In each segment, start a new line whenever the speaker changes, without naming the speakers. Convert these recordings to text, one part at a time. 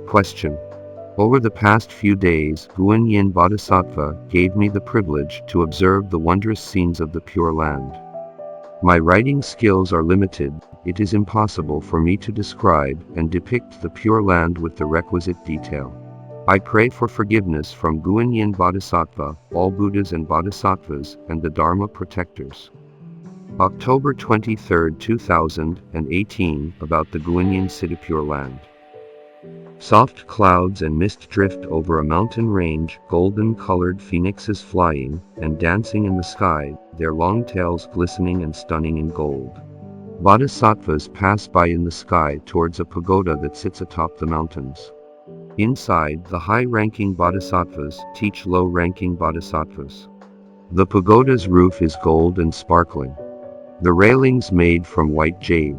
Question. Over the past few days, Guan Yin Bodhisattva gave me the privilege to observe the wondrous scenes of the Pure Land. My writing skills are limited. It is impossible for me to describe and depict the Pure Land with the requisite detail. I pray for forgiveness from Guan Yin Bodhisattva, all Buddhas and Bodhisattvas, and the Dharma protectors. October 23, 2018, about the Guan Yin Citta Pure Land. Soft clouds and mist drift over a mountain range, golden-colored phoenixes flying and dancing in the sky, their long tails glistening and stunning in gold. Bodhisattvas pass by in the sky towards a pagoda that sits atop the mountains. Inside, the high-ranking bodhisattvas teach low-ranking bodhisattvas. The pagoda's roof is gold and sparkling. The railings made from white jade,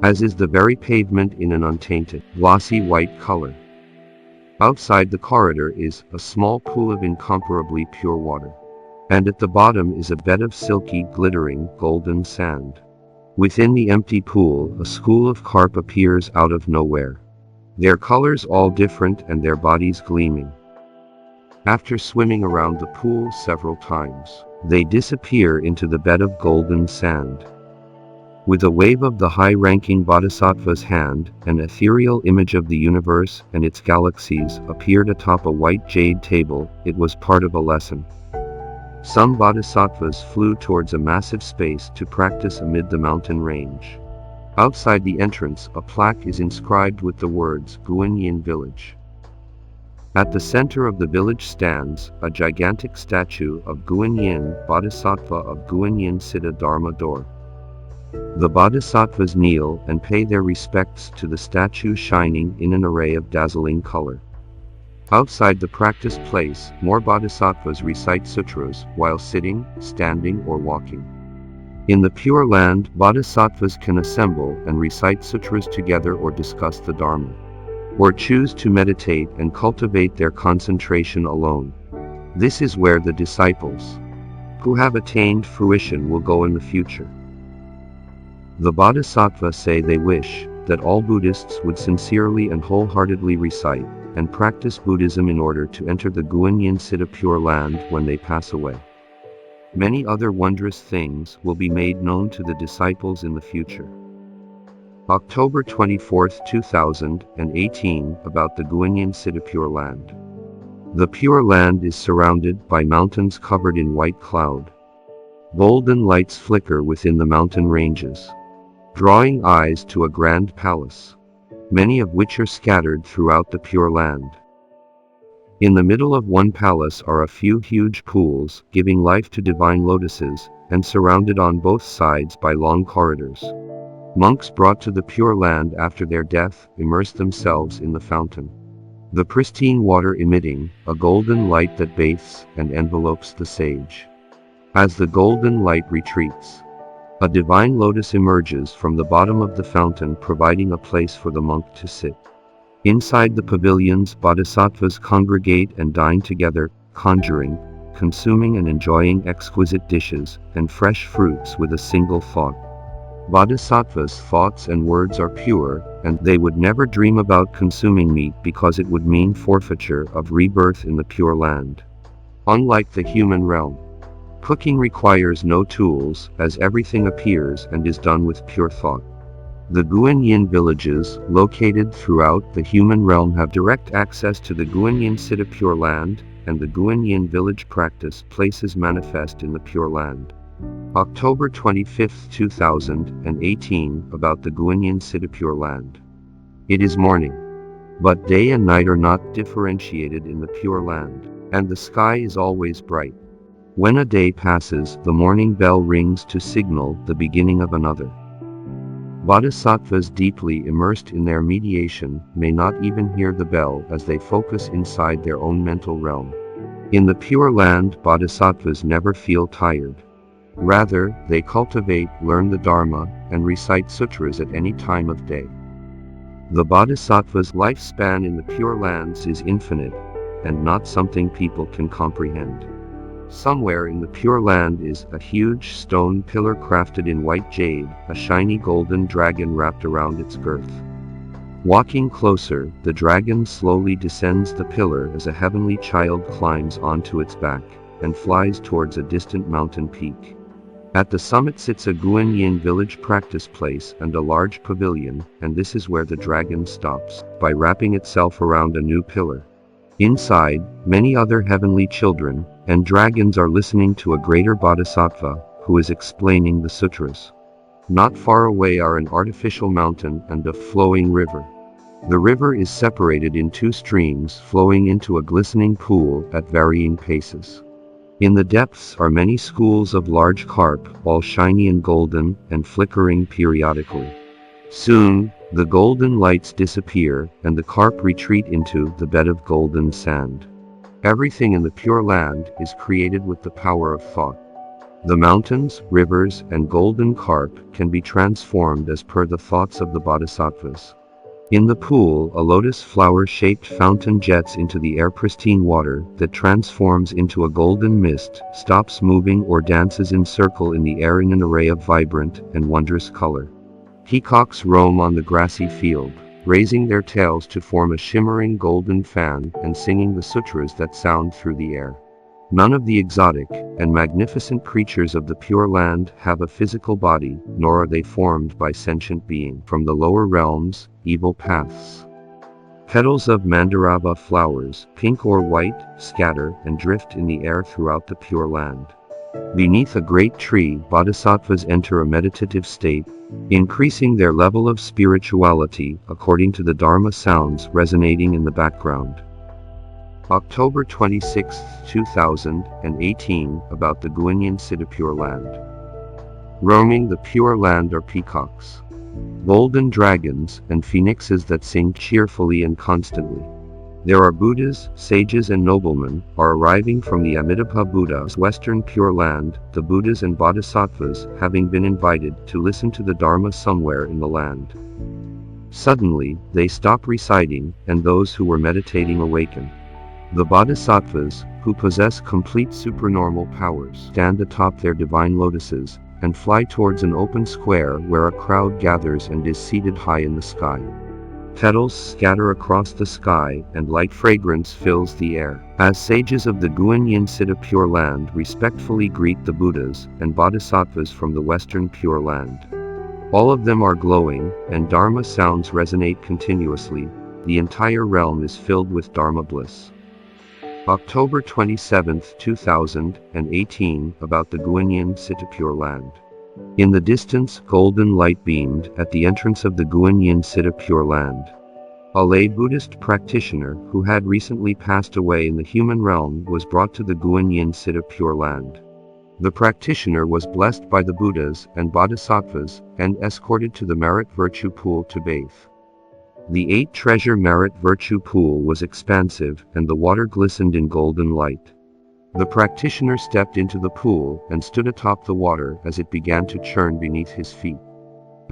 as is the very pavement in an untainted, glossy white color. Outside the corridor is a small pool of incomparably pure water, and at the bottom is a bed of silky, glittering, golden sand. Within the empty pool, a school of carp appears out of nowhere, their colors all different and their bodies gleaming. After swimming around the pool several times, they disappear into the bed of golden sand. With a wave of the high-ranking bodhisattva's hand, an ethereal image of the universe and its galaxies appeared atop a white jade table. It was part of a lesson. Some bodhisattvas flew towards a massive space to practice amid the mountain range. Outside the entrance, a plaque is inscribed with the words Guan Yin Village. At the center of the village stands a gigantic statue of Guan Yin, Bodhisattva of Guan Yin Citta Dharma door. The bodhisattvas kneel and pay their respects to the statue shining in an array of dazzling color. Outside the practice place, more bodhisattvas recite sutras while sitting, standing, or walking. In the Pure Land, bodhisattvas can assemble and recite sutras together or discuss the Dharma, or choose to meditate and cultivate their concentration alone. This is where the disciples who have attained fruition will go in the future. The bodhisattvas say they wish that all Buddhists would sincerely and wholeheartedly recite and practice Buddhism in order to enter the Guan Yin Citta Pure Land when they pass away. Many other wondrous things will be made known to the disciples in the future. October 24, 2018, about the Guan Yin Citta Pure Land. The Pure Land is surrounded by mountains covered in white cloud. Golden lights flicker within the mountain ranges, drawing eyes to a grand palace, many of which are scattered throughout the Pure Land. In the middle of one palace are a few huge pools, giving life to divine lotuses, and surrounded on both sides by long corridors. Monks brought to the Pure Land after their death immerse themselves in the fountain, the pristine water emitting a golden light that bathes and envelopes the sage. As the golden light retreats, a divine lotus emerges from the bottom of the fountain, providing a place for the monk to sit. Inside the pavilions, bodhisattvas congregate and dine together, conjuring, consuming and enjoying exquisite dishes and fresh fruits with a single thought. Bodhisattvas' thoughts and words are pure, and they would never dream about consuming meat because it would mean forfeiture of rebirth in the Pure Land. Unlike the human realm, cooking requires no tools, as everything appears and is done with pure thought. The Guan Yin villages, located throughout the human realm, have direct access to the Guan Yin Citta Pure Land, and the Guan Yin Village practice places manifest in the Pure Land. October 25, 2018, about the Guan Yin Citta Pure Land. It is morning, but day and night are not differentiated in the Pure Land, and the sky is always bright. When a day passes, the morning bell rings to signal the beginning of another. Bodhisattvas deeply immersed in their mediation may not even hear the bell as they focus inside their own mental realm. In the Pure Land, bodhisattvas never feel tired. Rather, they cultivate, learn the Dharma, and recite sutras at any time of day. The bodhisattva's lifespan in the Pure Lands is infinite, and not something people can comprehend. Somewhere in the Pure Land is a huge stone pillar crafted in white jade, a shiny golden dragon wrapped around its girth. Walking closer, the dragon slowly descends the pillar as a heavenly child climbs onto its back and flies towards a distant mountain peak. At the summit sits a Guan Yin Village practice place and a large pavilion, and this is where the dragon stops, by wrapping itself around a new pillar. Inside, many other heavenly children and dragons are listening to a greater bodhisattva, who is explaining the sutras. Not far away are an artificial mountain and a flowing river. The river is separated in two streams flowing into a glistening pool at varying paces. In the depths are many schools of large carp, all shiny and golden, and flickering periodically. Soon, the golden lights disappear, and the carp retreat into the bed of golden sand. Everything in the Pure Land is created with the power of thought. The mountains, rivers, and golden carp can be transformed as per the thoughts of the bodhisattvas. In the pool, a lotus flower-shaped fountain jets into the air. Pristine water that transforms into a golden mist stops moving or dances in circle in the air in an array of vibrant and wondrous color. Peacocks roam on the grassy field, raising their tails to form a shimmering golden fan and singing the sutras that sound through the air. None of the exotic and magnificent creatures of the Pure Land have a physical body, nor are they formed by sentient being from the lower realms, evil paths. Petals of Mandarava flowers, pink or white, scatter and drift in the air throughout the Pure Land. Beneath a great tree, bodhisattvas enter a meditative state, increasing their level of spirituality according to the Dharma sounds resonating in the background. October 26, 2018, about the Guan Yin Citta Pure Land. Roaming the Pure Land are peacocks, golden dragons, and phoenixes that sing cheerfully and constantly. There are Buddhas, sages, and noblemen are arriving from the Amitabha Buddha's Western Pure Land, the Buddhas and Bodhisattvas having been invited to listen to the Dharma somewhere in the land. Suddenly, they stop reciting, and those who were meditating awaken. The bodhisattvas, who possess complete supranormal powers, stand atop their divine lotuses, and fly towards an open square where a crowd gathers and is seated high in the sky. Petals scatter across the sky, and light fragrance fills the air, as sages of the Guan Yin Citta Pure Land respectfully greet the Buddhas and Bodhisattvas from the Western Pure Land. All of them are glowing, and Dharma sounds resonate continuously. The entire realm is filled with Dharma bliss. October 27, 2018, about the Guan Yin Citta Pure Land. In the distance, golden light beamed at the entrance of the Guan Yin Citta Pure Land. A lay Buddhist practitioner who had recently passed away in the human realm was brought to the Guan Yin Citta Pure Land. The practitioner was blessed by the Buddhas and Bodhisattvas and escorted to the Merit Virtue Pool to bathe. The 8 treasure Merit Virtue Pool was expansive, and the water glistened in golden light. The practitioner stepped into the pool and stood atop the water as it began to churn beneath his feet.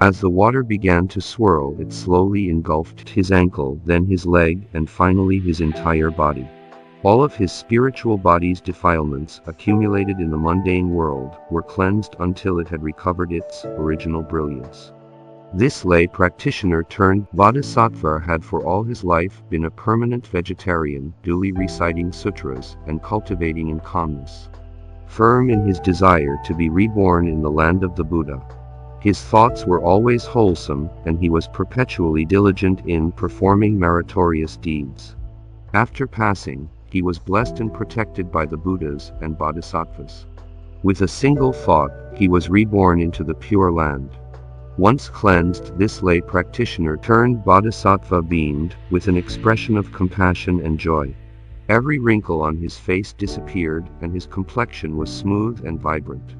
As the water began to swirl, it slowly engulfed his ankle, then his leg, and finally his entire body. All of his spiritual body's defilements accumulated in the mundane world were cleansed until it had recovered its original brilliance. This lay practitioner turned bodhisattva had for all his life been a permanent vegetarian, duly reciting sutras and cultivating in calmness. Firm in his desire to be reborn in the land of the Buddha. His thoughts were always wholesome, and he was perpetually diligent in performing meritorious deeds. After passing, he was blessed and protected by the Buddhas and Bodhisattvas. With a single thought, he was reborn into the Pure Land. Once cleansed, this lay practitioner turned bodhisattva beamed with an expression of compassion and joy. Every wrinkle on his face disappeared, and his complexion was smooth and vibrant.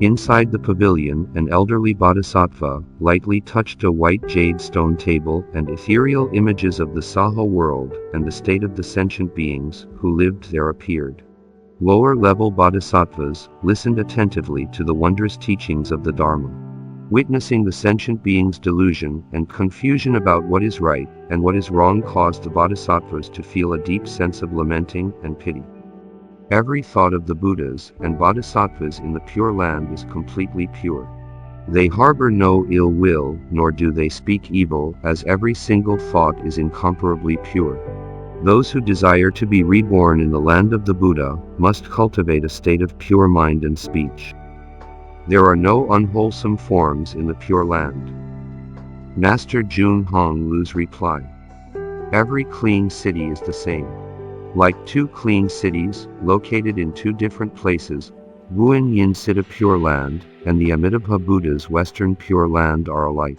Inside the pavilion, an elderly bodhisattva lightly touched a white jade stone table, and ethereal images of the Saha world and the state of the sentient beings who lived there appeared. Lower-level bodhisattvas listened attentively to the wondrous teachings of the Dharma. Witnessing the sentient beings' delusion and confusion about what is right and what is wrong caused the bodhisattvas to feel a deep sense of lamenting and pity. Every thought of the Buddhas and Bodhisattvas in the Pure Land is completely pure. They harbor no ill will, nor do they speak evil, as every single thought is incomparably pure. Those who desire to be reborn in the land of the Buddha must cultivate a state of pure mind and speech. There are no unwholesome forms in the Pure Land. Master Jun Hong Lu's reply. Every clean city is the same. Like two clean cities, located in two different places, Guan Yin Citta Pure Land and the Amitabha Buddha's Western Pure Land are alike.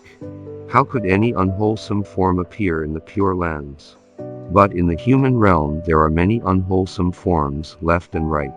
How could any unwholesome form appear in the Pure Lands? But in the human realm there are many unwholesome forms, left and right.